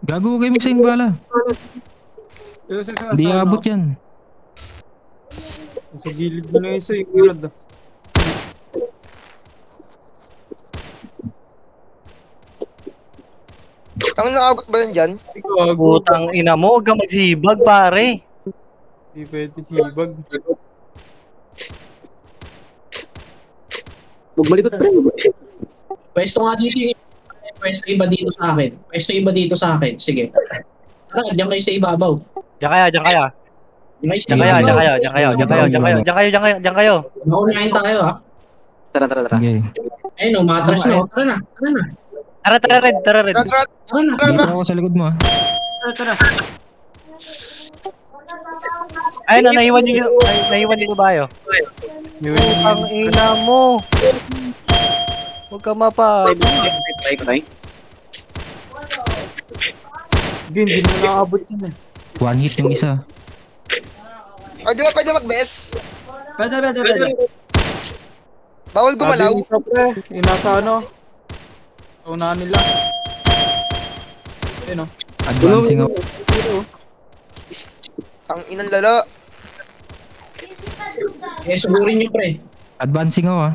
Gago kayo magsayin bala. Hindi aabot yan. Sa gilid mo na isa, yung grad. Ang nakabot ba yun dyan? Putang ina mo, huwag kang maghibag, pare. Hindi pwede sibag. Magmalikot pre. Pwesto nga dito yung pwesto iba dito sa akin. Pwesto iba dito sa akin. Sige. Tara, diyan kayo sa ibabaw. Diyan kaya, diyan kaya. Diyan kayo sa Diyan kaya, ibabaw. diyan kaya, diyan kaya, diyan kaya, diyan kaya, diyan kayo, diyan kayo. Naunahin tayo ha. Tara, tara, tara. Okay. Ayun o, matras na. Tara na, tara na. Tara, Red, tara, Red. Tara, Tara na. Dito ako sa likod mo ah. Ayun na, naiwan niyo ba kayo? Putang ina mo. Huwag ka mapa. Hindi na nakabot yun eh. One hit yung isa. Ay, di ba pwede mag-best? Pwede. Bawal gumalaw. Sabi nito, pre, yung nasa ano? Unahan nila. Ayun o. Advancing ako. Ang inang lala. Eh, sugurin nyo pre. Advancing ako ah.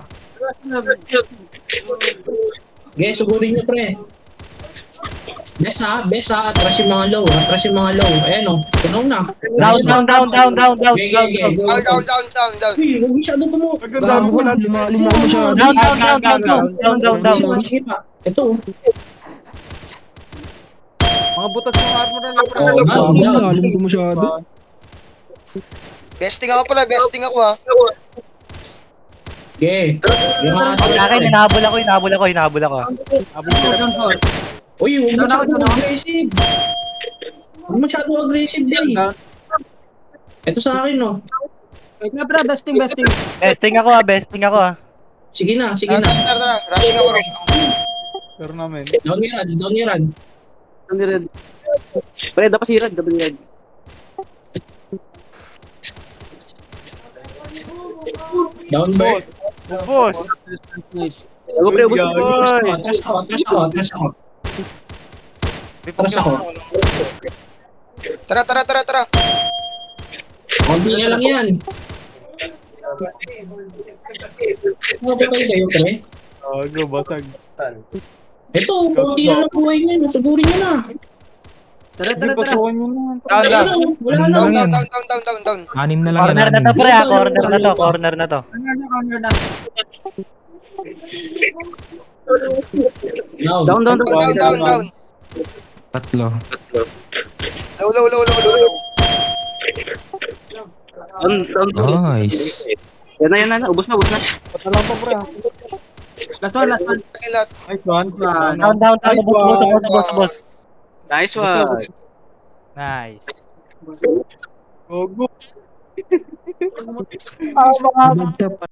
Sugurin nyo pre. Best ha. Atras yung mga low. Ayan o. Tunaw na. Down. Down. Uy, huwag masyado mo. Gago ka. Lima ko masyado. Down. Ito o. Mga butas ng armor na lang, pre. Gago na. Lalim ko masyado. Besting ako pala, besting ako ha. Okay. Yung mga Sa akin, hinahabol ako. Uy, huwag masyado aggressive. Huwag masyado aggressive din. Ito sa akin no. Besting ako ah. Sige na. Tara. Rushing ako. Pero namin. Down ni Rad. Ang red. Pre, dapat si Red, double red. Down Bert. Boss! Ako pre, ubos. Atras ako. Tara. Konti niya lang yan. Mapatay kayo pre. Go, basag. Ito, konti na lang buhay niya. Sugurin niya na. Tara. Pasukan nyo na. Wala na. Down. Anim na lang yan. Corner na to, Anim. pre. Corner na to. Down. Down. Tatlo. Low. Nice. Yan na. Ubos na. Patalang pa, pre. Last one. Nice one. Down. Boss. Nice one. Nice. Go. Good tap.